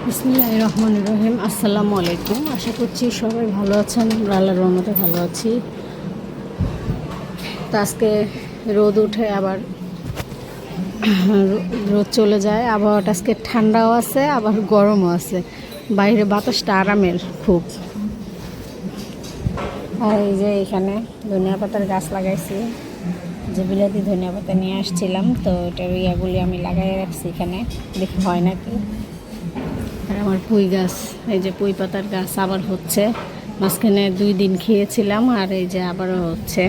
বিসমিল্লাহির রহমানির রহিম। আসসালামু আলাইকুম। আশা করছি সবাই ভালো আছেন। আমরা আল্লাহর রহমতে ভালো আছি। তো আজকে রোদ উঠে আবার রোদ চলে যায়। আবহাওয়াটা আজকে ঠান্ডাও আছে আবার গরমও আছে। বাইরে বাতাসটা আরামের খুব। আর এই যে এখানে ধনিয়া পাতার গাছ লাগাইছি, যে বিলাতি ধনিয়া পাতা নিয়ে আসছিলাম, তো এটার ইয়াগুলি আমি লাগাই রাখছি এখানে, দেখি হয় নাকি। আর আমার পুঁই গাছ, এই যে পুঁই পাতার গাছ আবার হচ্ছে। মাঝখানে 2 দিন খেয়েছিলাম আর এই যে আবারও হচ্ছে।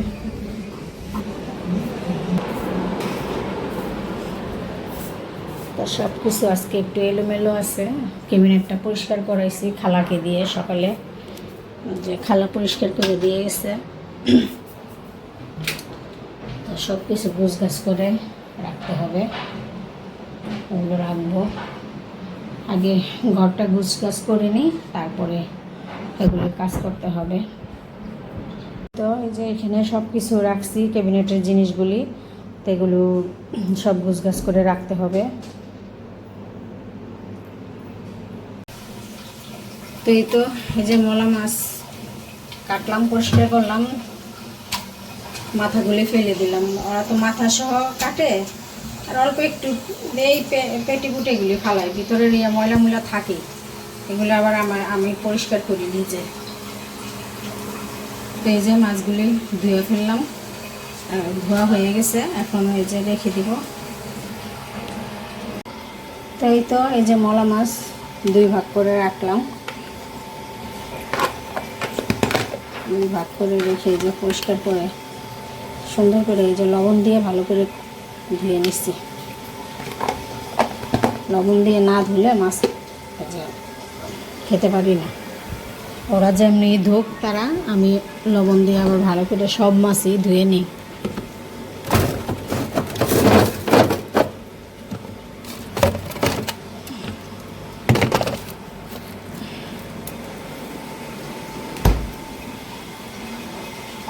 তো সব কিছু আজকে একটু এলোমেলো আছে। ক্যাবিনেটটা পরিষ্কার করাইছি খালাকে দিয়ে সকালে, যে খালা পরিষ্কার করে দিয়ে গেছে। তো সব কিছু গুছগাছ করে রাখতে হবে, ওগুলো রাখবো। আগে ঘরটা গুছগাছ করে নিই, তারপরে এগুলোর কাজ করতে হবে। তো এই যে এখানে সব কিছু রাখছি ক্যাবিনেটের জিনিসগুলি, তো এগুলো সব গুছগাছ করে রাখতে হবে। তো এই যে মলা মাছ কাটলাম, পরিষ্কার করলাম, মাথাগুলি ফেলে দিলাম। ওরা তো মাথা সহ কাটে, আর অল্প একটু এই পেটি পুটেগুলি ফালাই, ভিতরের ইয়ে ময়লা ময়লা থাকে, এগুলো আবার আমি পরিষ্কার করি নিজে। তো এই যে মাছগুলি ধুয়ে ফেললাম, ধোয়া হয়ে গেছে, এখন এই যে রেখে দিব। তাই তো এই যে মলা মাছ 2 ভাগ করে রাখলাম, 2 ভাগ করে রেখে এই যে পরিষ্কার করে সুন্দর করে এই যে লবণ দিয়ে ভালো করে ধুয়ে নিচ্ছি। লবণ দিয়ে না ধুলে মাছ খেতে পারি না। ওরা যেমনি ধোক তারা, আমি লবণ দিয়ে আবার ভালো করে সব মাছই ধুয়ে নিই।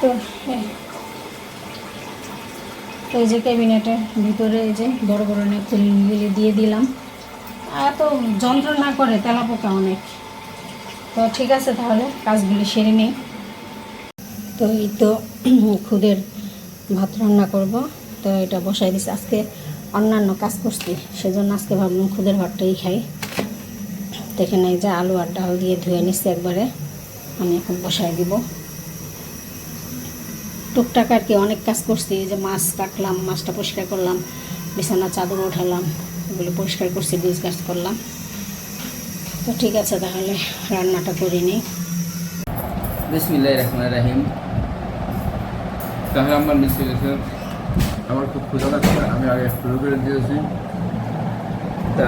তো এই যে ক্যাবিনেটের ভিতরে এই যে বড় বড় নেপথলিনগুলি দিয়ে দিলাম। এত যন্ত্রণা করে তেলাপোকা অনেক। তো ঠিক আছে, তাহলে কাজগুলি সেরে নিই। তো এই তো খুদের ভাত রান্না করব, তো এটা বসাই দিচ্ছি। আজকে অন্যান্য কাজ করছি, সেজন্য আজকে ভাবলাম খুদের ভাতটাই খাই। তো এখানে এই যে আলু আর ডাল দিয়ে ধুয়ে নিচ্ছি একবারে, আমি এখন বসাই দিব। টুকটাক আর কি অনেক কাজ করছি। এই যে মাছ কাটলাম, মাছটা পরিষ্কার করলাম, বিছানা চাদর উঠালাম, এগুলো পরিষ্কার করছি, গুছগাছ করলাম। তো ঠিক আছে, তাহলে রান্নাটা করে নিই। বিসমিল্লাহির রহমানির রহিম। তাহলে আমার মিশে গেছে, আমার খুব ক্ষুধা লাগছে, আমি আগে শুরু করে দিয়েছি। তা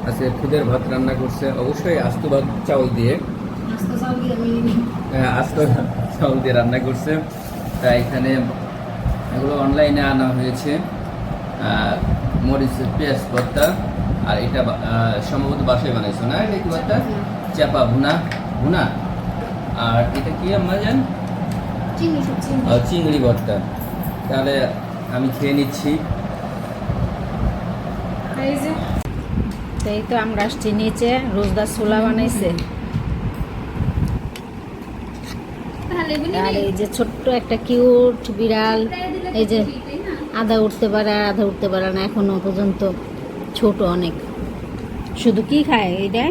আজকে খুদের ভাত রান্না করছে, অবশ্যই আস্ত ভাত চাউল দিয়ে, আস্ত চাউল দিয়ে রান্না করছে। তা এখানে এগুলো অনলাইনে আনা হয়েছে, মরিচ পেঁয়াজ ভর্তা, আর এটা সম্ভবত বাসায় বানাইছো না? এটা কি ভর্তা? চাপা ভুনা ভুনা। আর এটা কি আমরা জান? চিংড়ি ভর্তা। তাহলে আমি খেয়ে নিচ্ছি। এই তো আমরা আসছি নিচে, রোজদার ছোলা বানাইছে। আর এই যে ছোট্ট একটা কিউট বিড়াল, এই যে আধা উঠতে পারে আর আধা উঠতে পারে না, এখনো পর্যন্ত ছোট অনেক। শুধু কি খায় এইটা?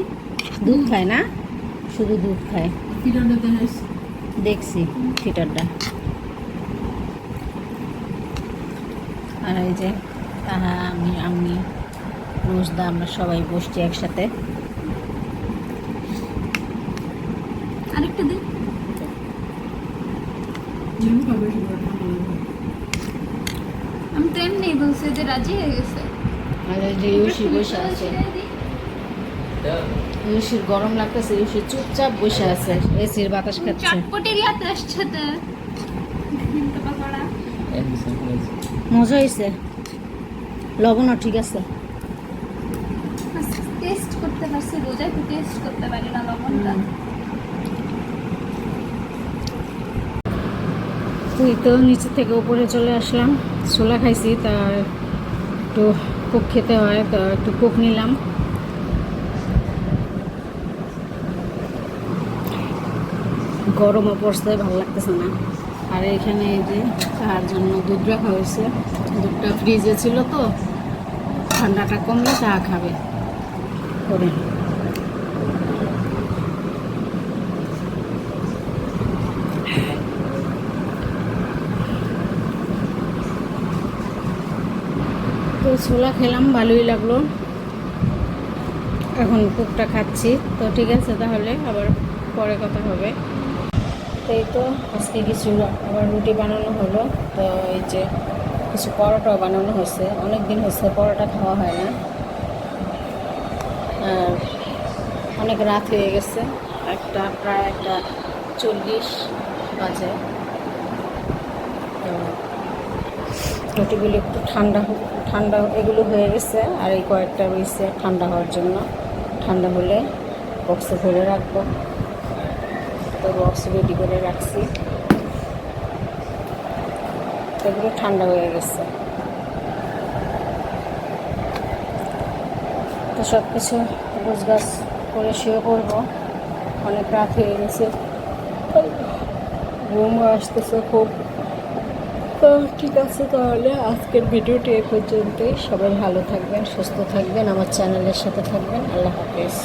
দুধ খায় না, শুধু দুধ খায়। দেখছি ফিটারটা। আর এই যে তাহা আমি রোজদা আমরা সবাই বসছি একসাথে। আরেকটা দিন আমি তো এমনি বলছি যে রাজি হয়ে গেছে। আর এই যে ইউসি বসে আছে, ইউসির গরম লাগতেছে, ইউসি চুপচাপ বসে আছে, এসির বাতাস খাচ্ছে। চটপটের ইয়াতে আসছে তো মজা হয়েছে, লবণও ঠিক আছে। টেস্ট করতে পারছি, রোজা তো টেস্ট করতে পারি না লবণটা। তুই তো নিচে থেকে উপরে চলে আসলাম, ছোলা খাইছি, তা একটু কোক খেতে হয়, তো একটু কোক নিলাম। গরমও পড়ছে, ভালো লাগতেছে না। আর এখানে এই যে চার জন্য দুধ রাখা হয়েছে, দুধটা ফ্রিজে ছিল তো, ঠান্ডাটা কমলে চা খাবে করে। তো ছোলা খেলাম, ভালোই লাগলো। এখন কুকটা খাচ্ছি। তো ঠিক আছে, তাহলে আবার পরে কথা হবে। তো এই তো আজকে কিছু আবার রুটি বানানো হলো। তো এই যে কিছু পরোটাও বানানো হয়েছে, অনেক দিন হয়েছে পরোটা খাওয়া হয় না। আর অনেক রাত হয়ে গেছে, প্রায় 1:40 বাজে। তো রুটিগুলো একটু ঠান্ডা এগুলো হয়ে গেছে, আর এই কয়েকটা রয়েছে ঠান্ডা হওয়ার জন্য। ঠান্ডা হলে বক্সে ভরে রাখবো। তো বক্স রেডি করে রাখছি, এগুলো ঠান্ডা হয়ে গেছে। তো সব কিছু গোছগাছ করে শুয়ে পড়বো, অনেক রাত হয়ে গেছে, ঘুমও আসতেছে খুব। তো ঠিক আছে, তাহলে আজকের ভিডিওটি এ পর্যন্তই। সবাই ভালো থাকবেন, সুস্থ থাকবেন, আমার চ্যানেলের সাথে থাকবেন। আল্লাহ হাফেজ।